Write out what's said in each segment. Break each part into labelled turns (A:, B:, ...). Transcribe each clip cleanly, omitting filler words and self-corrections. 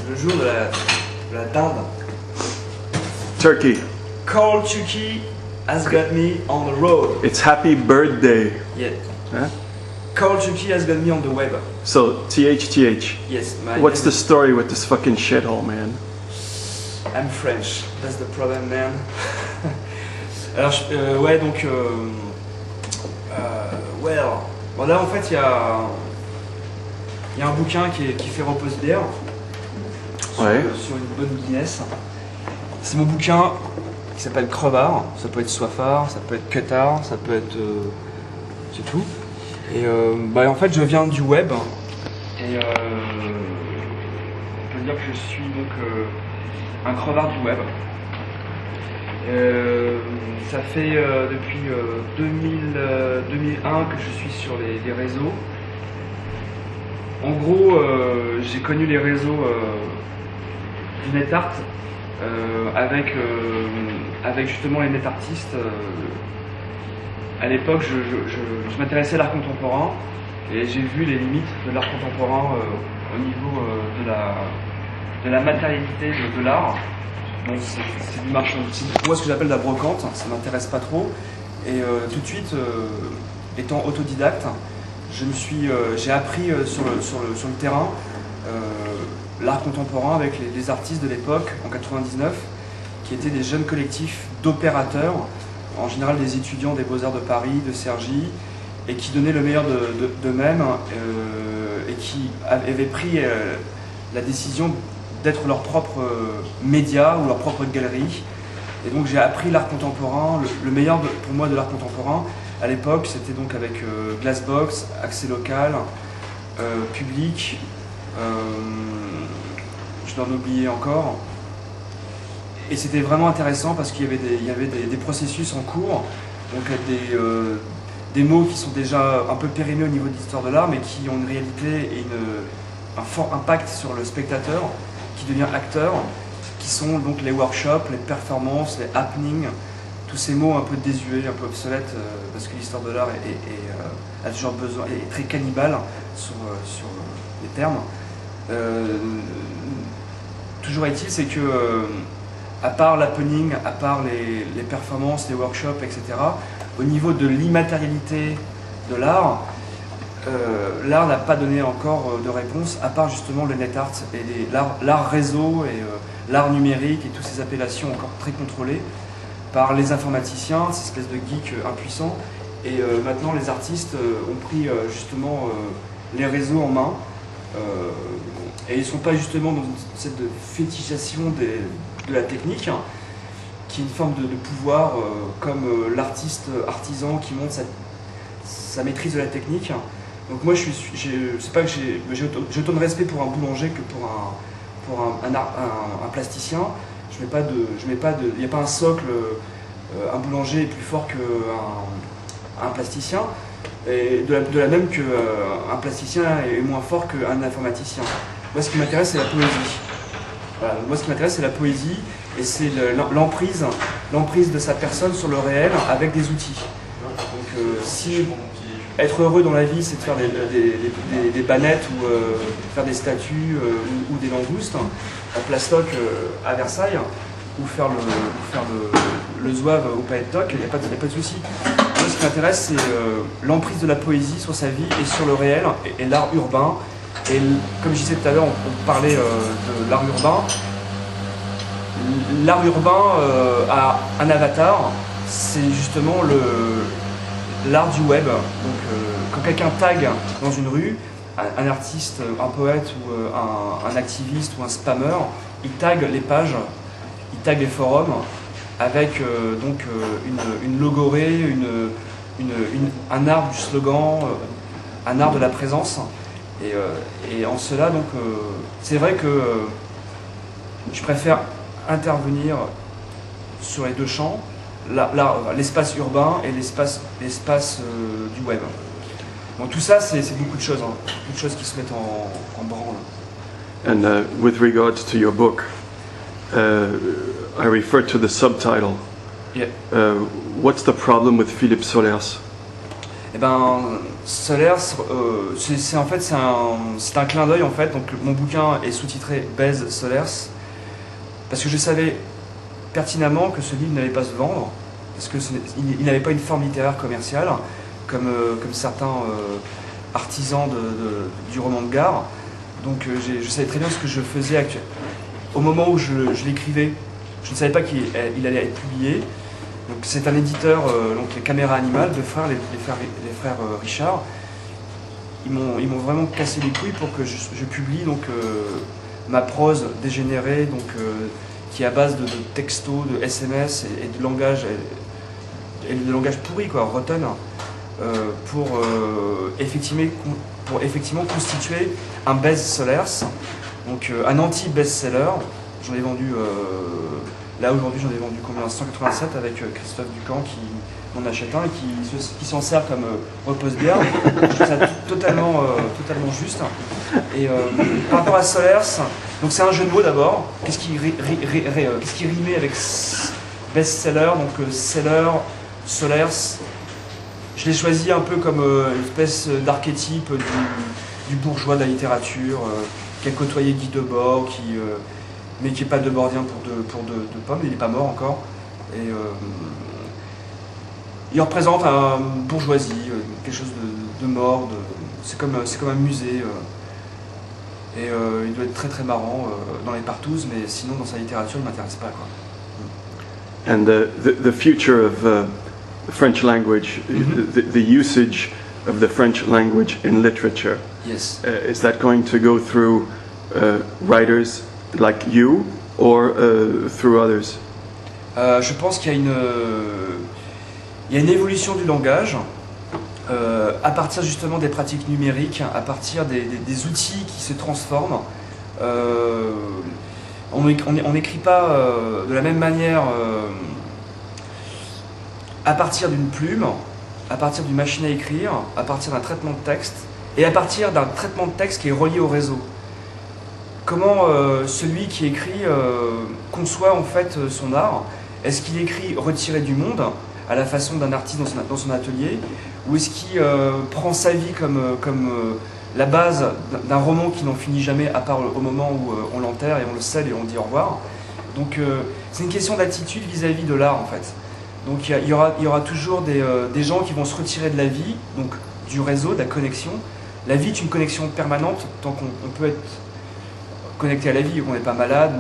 A: le jour de la dinde.
B: Turkey.
A: Cold turkey has got me on the road.
B: It's happy birthday.
A: Yeah.
B: Huh?
A: Cold turkey has got me on the web.
B: So, THTH.
A: Yes.
B: What's the story with this fucking shithole, man?
A: I'm French. That's the problem, man. Alors, ouais, donc... well... Bon, là, en fait, il y a un bouquin qui fait reposer d'air sur une bonne Guinness. C'est mon bouquin qui s'appelle Crevard. Ça peut être Soifard, ça peut être Cutard, ça peut être... c'est tout. Et en fait, je viens du web. Et on peut dire que je suis donc un crevard du web. Ça fait depuis 2001 que je suis sur les réseaux. En gros, j'ai connu les réseaux du NetArt avec justement les NetArtistes. À l'époque, je m'intéressais à l'art contemporain et j'ai vu les limites de l'art contemporain au niveau de la matérialité de l'art. Bon, c'est du marchand, moi ce que j'appelle la brocante, ça m'intéresse pas trop. Et tout de suite, étant autodidacte, j'ai appris sur le terrain l'art contemporain avec les artistes de l'époque, en 99, qui étaient des jeunes collectifs d'opérateurs, en général des étudiants des Beaux-Arts de Paris, de Cergy, et qui donnaient le meilleur d'eux-mêmes et qui avaient pris la décision d'être leur propre média ou leur propre galerie. Et donc j'ai appris l'art contemporain, le meilleur pour moi de l'art contemporain. À l'époque, c'était donc avec Glassbox, Accès Local, Public, je dois en oublier encore. Et c'était vraiment intéressant parce qu'il y avait des processus en cours, donc des mots qui sont déjà un peu périmés au niveau de l'histoire de l'art, mais qui ont une réalité et un fort impact sur le spectateur, qui devient acteur, qui sont donc les workshops, les performances, les happenings, tous ces mots un peu désuets, un peu obsolètes, parce que l'histoire de l'art a toujours besoin, est très cannibale sur les termes. Toujours est-il, c'est que à part l'happening, à part les performances, les workshops, etc., au niveau de l'immatérialité de l'art, l'art n'a pas donné encore de réponse, à part justement le net art et l'art réseau et l'art numérique et toutes ces appellations encore très contrôlées par les informaticiens, ces espèces de geeks impuissants. Et maintenant les artistes ont pris justement les réseaux en main et ils ne sont pas justement dans cette fétichisation de la technique, qui est une forme de pouvoir, comme l'artiste artisan qui montre sa maîtrise de la technique. Donc moi, c'est pas que j'ai autant de respect pour un boulanger que pour un plasticien. Il n'y a pas un socle, un boulanger est plus fort qu'un plasticien, et de la même qu'un plasticien est moins fort qu'un informaticien. Moi, ce qui m'intéresse, c'est la poésie. Voilà, moi, ce qui m'intéresse, c'est la poésie, et c'est l'emprise de sa personne sur le réel avec des outils. Donc, si être heureux dans la vie, c'est de faire des bannettes ou faire des statues ou des langoustes, la plastoc à Versailles, ou faire le zouave au Palais de Toc, il n'y a pas de souci. Moi, ce qui m'intéresse, c'est l'emprise de la poésie sur sa vie et sur le réel, et l'art urbain. Et comme je disais tout à l'heure, on parlait de l'art urbain. L'art urbain a un avatar, c'est justement l'art du web. Donc quand quelqu'un tag dans une rue, un artiste, un poète ou un activiste ou un spammer, il tag les pages, il tag les forums avec donc une logorée, un art du slogan, un art de la présence. Et en cela, donc, c'est vrai que je préfère intervenir sur les deux champs, l'espace urbain et l'espace du web. Donc tout ça, c'est beaucoup de choses, beaucoup de choses qui se mettent en branle.
B: And with regards to your book, I refer to the subtitle.
A: Yeah.
B: What's the problem with Philippe Solers?
A: Et ben, Solers, c'est en fait c'est un clin d'œil en fait. Donc mon bouquin est sous-titré Baise Solers parce que je savais pertinemment que ce livre n'allait pas se vendre parce que il n'avait pas une forme littéraire commerciale comme certains artisans du roman de gare. Donc je savais très bien ce que je faisais au moment où je l'écrivais. Je ne savais pas qu'il allait être publié. Donc c'est un éditeur, donc les Caméras Animales, les frères Richard. Ils m'ont vraiment cassé les couilles pour que je publie donc ma prose dégénérée, donc qui est à base de textos, de SMS et de langage pourri quoi, rotten, pour effectivement constituer un best-sellers, donc un anti-best-seller. J'en ai vendu là aujourd'hui, j'en ai vendu combien, 187 avec Christophe Ducamp qui m'en achète un et qui s'en sert comme repose-bière. Je trouve ça totalement juste. Et par rapport à Solers, donc c'est un jeu de mots d'abord. Qu'est-ce qui rimait avec best-seller, donc seller, Solers. Je l'ai choisi un peu comme une espèce d'archétype du bourgeois de la littérature qui a côtoyé Guy Debord, mais qui n'est pas debordien pour de pommes, il n'est pas mort encore. Et il représente une bourgeoisie, quelque chose de mort, c'est comme un musée. Et il doit être très très marrant dans les partouzes, mais sinon dans sa littérature il ne m'intéresse pas, quoi.
B: And the future of the French language, the usage of the French language in literature,
A: Yes.
B: Is that going to go through writers like you or through others?
A: Je pense qu'il y a une évolution du langage à partir justement des pratiques numériques, à partir des outils qui se transforment. On n'écrit pas de la même manière à partir d'une plume, à partir d'une machine à écrire, à partir d'un traitement de texte et à partir d'un traitement de texte qui est relié au réseau. Comment celui qui écrit conçoit en fait son art? Est-ce qu'il écrit retiré du monde à la façon d'un artiste dans son atelier, ou est-ce qu'il prend sa vie comme la base d'un roman qui n'en finit jamais à part au moment où on l'enterre et on le scelle et on dit au revoir? Donc c'est une question d'attitude vis-à-vis de l'art en fait. Donc il y aura toujours des gens qui vont se retirer de la vie, donc du réseau, de la connexion. La vie est une connexion permanente tant qu'on peut être connecté à la vie, qu'on n'est pas malade.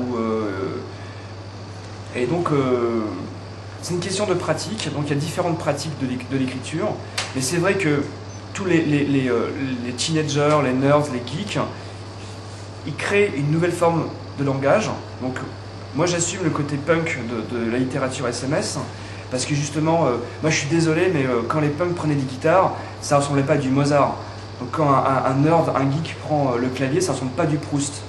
A: Et donc c'est une question de pratique. Donc il y a différentes pratiques de l'écriture. Mais c'est vrai que tous les teenagers, les nerds, les geeks, ils créent une nouvelle forme de langage. Donc moi j'assume le côté punk de la littérature SMS. Parce que justement, moi je suis désolé, mais quand les punks prenaient des guitares, ça ressemblait pas à du Mozart. Donc quand un nerd, un geek prend le clavier, ça ressemble pas à du Proust.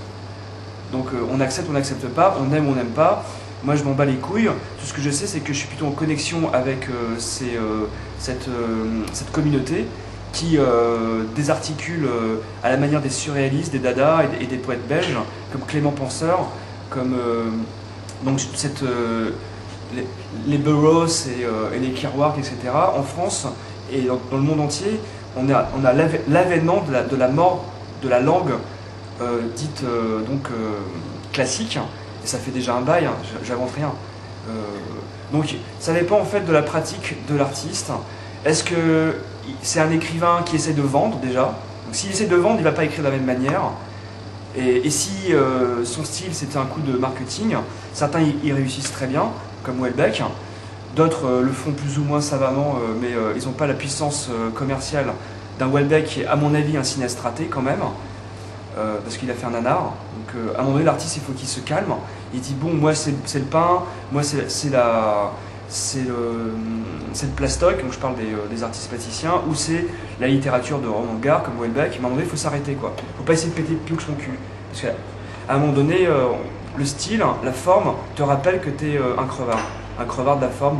A: Donc on accepte, on n'accepte pas, on aime, on n'aime pas. Moi je m'en bats les couilles. Tout ce que je sais, c'est que je suis plutôt en connexion avec cette communauté qui désarticule à la manière des surréalistes, des dadas et des poètes belges, comme Clément Penseur, comme donc les Burroughs et les Kerouac, etc. En France et dans le monde entier, on a l'avènement de la mort de la langue dite classique, et ça fait déjà un bail, hein, j'invente rien. Donc ça dépend en fait de la pratique de l'artiste. Est-ce que c'est un écrivain qui essaie de vendre déjà? Donc s'il essaie de vendre, il ne va pas écrire de la même manière. Et si son style c'était un coup de marketing, certains y réussissent très bien, comme Houellebecq, d'autres le font plus ou moins savamment, mais ils n'ont pas la puissance commerciale d'un Houellebecq qui est à mon avis un cinéaste raté quand même, parce qu'il a fait un nanar. Donc à un moment donné l'artiste il faut qu'il se calme, il dit bon moi c'est le pain, moi c'est le plastoc, donc je parle des artistes plasticiens, ou c'est la littérature de roman de gare comme Houellebecq. À un moment donné il faut s'arrêter quoi, faut pas essayer de péter plus que son cul, parce qu'à un moment donné le style, la forme te rappelle que tu es un crevard de la forme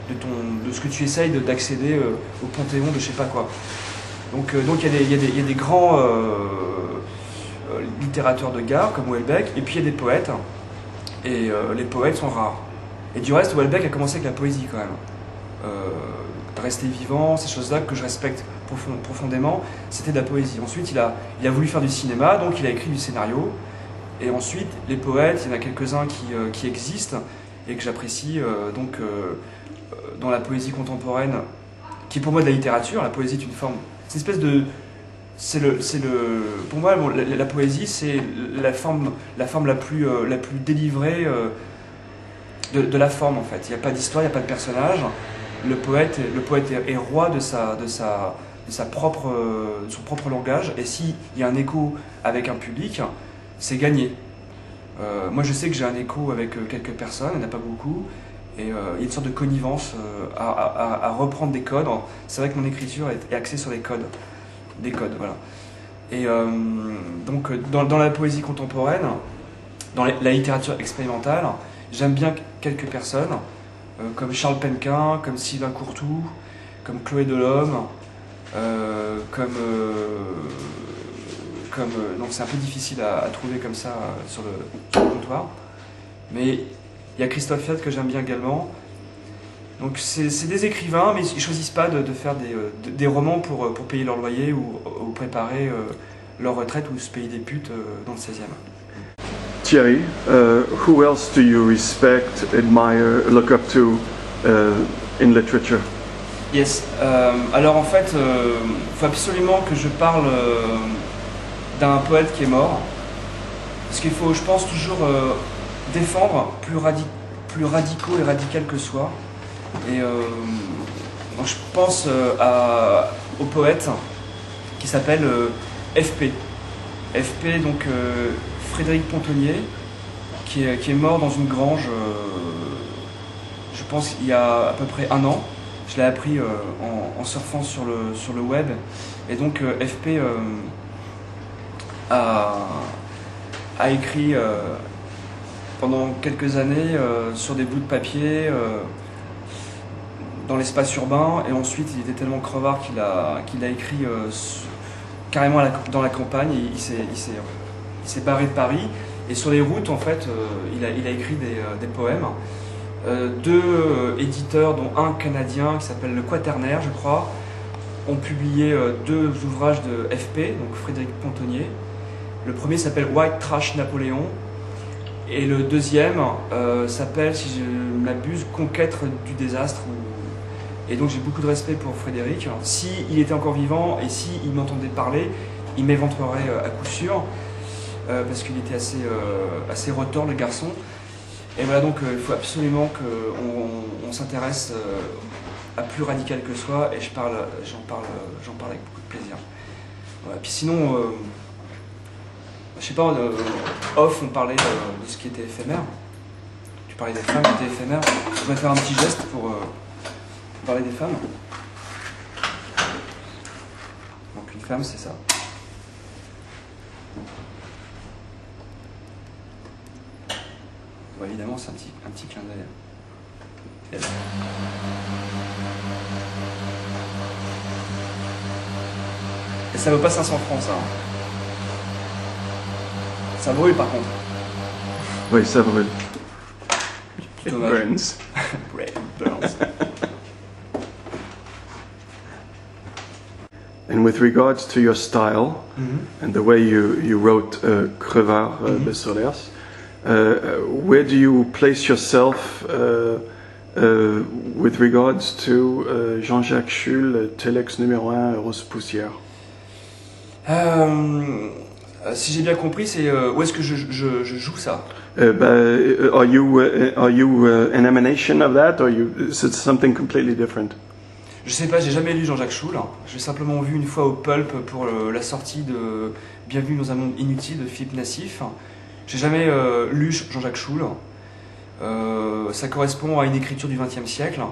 A: de ce que tu essayes d'accéder au panthéon de je sais pas quoi. Donc il y a des grands littérateurs de gare comme Houellebecq, et puis il y a des poètes, et les poètes sont rares. Et du reste, Houellebecq a commencé avec la poésie quand même. rester vivant, ces choses-là que je respecte profondément, c'était de la poésie. Ensuite, il a voulu faire du cinéma, donc il a écrit du scénario. Et ensuite, les poètes, il y en a quelques-uns qui existent et que j'apprécie. Dans la poésie contemporaine, qui est pour moi de la littérature, la poésie est une forme, c'est une espèce de... pour moi, bon, la poésie, c'est la forme la plus délivrée de la forme, en fait. Il n'y a pas d'histoire, il n'y a pas de personnage. Le poète est roi de son propre langage, et s'il y a un écho avec un public, c'est gagné. Moi, je sais que j'ai un écho avec quelques personnes, il n'y en a pas beaucoup, et il y a une sorte de connivence à reprendre des codes. C'est vrai que mon écriture est axée sur des codes, voilà. Et donc, dans la poésie contemporaine, dans la littérature expérimentale, j'aime bien quelques personnes, comme Charles Penquin, comme Sylvain Courtoux, comme Chloé Delhomme, donc c'est un peu difficile à trouver comme ça sur le comptoir. Mais il y a Christophe Fiat que j'aime bien également. Donc c'est des écrivains, mais ils ne choisissent pas de faire des romans pour payer leur loyer ou préparer leur retraite ou se payer des putes dans le 16e.
B: Thierry, who else do you respect, admire, look up to in literature?
A: Yes. Alors en fait, faut absolument que je parle d'un poète qui est mort. Parce qu'il faut, je pense, toujours défendre plus radicaux et radical que soi. Et donc je pense au poète qui s'appelle FP. FP, donc Frédéric Pontonnier, qui est mort dans une grange, je pense il y a à peu près 1 an. Je l'ai appris en surfant sur le web. Et donc FP a écrit pendant quelques années sur des bouts de papier dans l'espace urbain, et ensuite il était tellement crevard qu'il a écrit carrément dans la campagne, et il s'est barré de Paris, et sur les routes en fait il a écrit des poèmes. 2 éditeurs, dont un canadien qui s'appelle le Quaternaire, je crois, ont publié 2 ouvrages de FP, donc Frédéric Pontonnier. Le premier s'appelle White Trash Napoléon, et le deuxième s'appelle, si je ne m'abuse, Conquête du désastre. Et donc j'ai beaucoup de respect pour Frédéric. S'il était encore vivant et s'il m'entendait parler, il m'éventrerait à coup sûr, parce qu'il était assez retors, le garçon. Et voilà, donc il faut absolument qu'on s'intéresse à plus radical que soi, et j'en parle avec beaucoup de plaisir. Voilà. Puis sinon, je sais pas, off, on parlait de ce qui était éphémère. Tu parlais des femmes qui étaient éphémères. Je voudrais faire un petit geste pour parler des femmes. Donc une femme, c'est ça. Bon, évidemment, c'est un petit clin d'œil. Et ça vaut pas 500 francs, ça. Ça brûle, par contre.
B: Oui, ça brûle.
A: It
B: burns.
A: Burns.
B: And with regards to your style and the way you wrote Crevard de Solers, where do you place yourself with regards to Jean-Jacques Schul, Telex numéro 1, Rose Poussière?
A: Si j'ai bien compris, c'est où est-ce que je joue ça?
B: Are you an emanation of that, or is it something completely different?
A: Je sais pas, j'ai jamais lu Jean-Jacques Schul. J'ai simplement vu une fois au Pulp pour la sortie de Bienvenue dans un monde inutile de Philippe Nassif. J'ai jamais lu Jean-Jacques Schul. Ça correspond à une écriture du XXe siècle.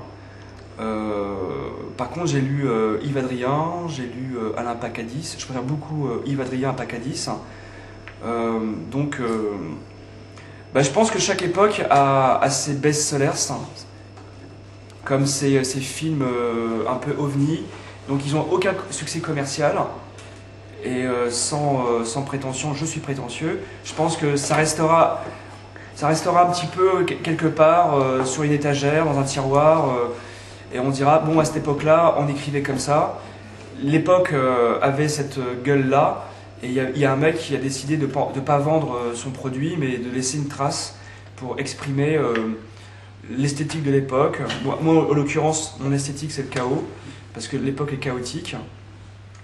A: Par contre, j'ai lu Yves Adrien, j'ai lu Alain Pacadis. Je préfère beaucoup Yves Adrien à Pacadis. Je pense que chaque époque a ses best-sellers, comme ces films un peu ovni. Donc ils n'ont aucun succès commercial. Et sans prétention, je suis prétentieux. Je pense que ça restera un petit peu quelque part sur une étagère, dans un tiroir. et on dira bon à cette époque-là on écrivait comme ça, l'époque avait cette gueule-là, et il y a un mec qui a décidé de pas vendre son produit mais de laisser une trace pour exprimer l'esthétique de l'époque. Moi en l'occurrence mon esthétique c'est le chaos, parce que l'époque est chaotique.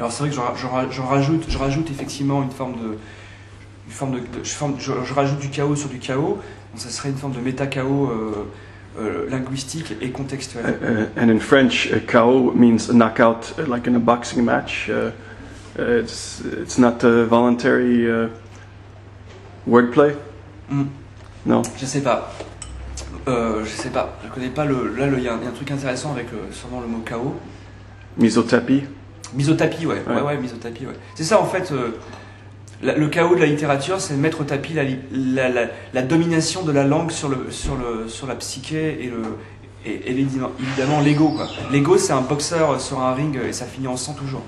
A: Alors c'est vrai que je rajoute effectivement une forme de je rajoute du chaos sur du chaos, donc ça serait une forme de méta-chaos linguistique et contextuel.
B: And in French, KO means a knockout, like in a boxing match. It's not a voluntary wordplay. Non.
A: Je sais pas. Je connais pas là il y a un truc intéressant avec sûrement le mot chaos.
B: Mise au tapis.
A: Mise au tapis, ouais, mise au tapis, ouais. C'est ça en fait. Le chaos de la littérature, c'est mettre au tapis la domination de la langue sur la psyché et évidemment l'ego, quoi. L'ego, c'est un boxeur sur un ring et ça finit en sang toujours.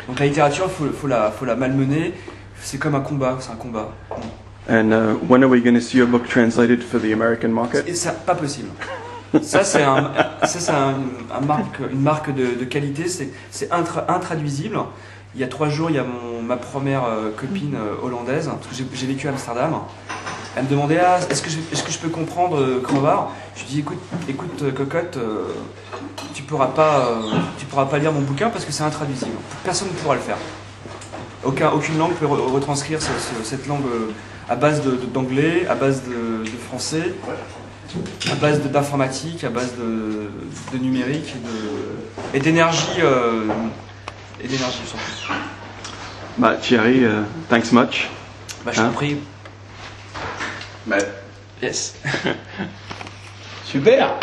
A: Donc la littérature, faut la malmener. C'est comme un combat, c'est un combat.
B: And when are we going to see your book translated for the American market?
A: Et ça, pas possible. Ça c'est une marque de qualité. C'est intraduisible. Il y a 3 jours, il y a ma première copine hollandaise, parce que j'ai vécu à Amsterdam. Elle me demandait est-ce que je peux comprendre Crevard. Je lui dis écoute cocotte, tu pourras pas lire mon bouquin parce que c'est intraduisible. Personne ne pourra le faire. Aucune langue peut retranscrire cette langue à base d'anglais, à base de français, à base d'informatique, à base de numérique et d'énergie. Et d'énergie surtout.
B: Bah Thierry, thanks much.
A: Bah je t'en prie.
B: Bah.
A: Yes.
B: Super.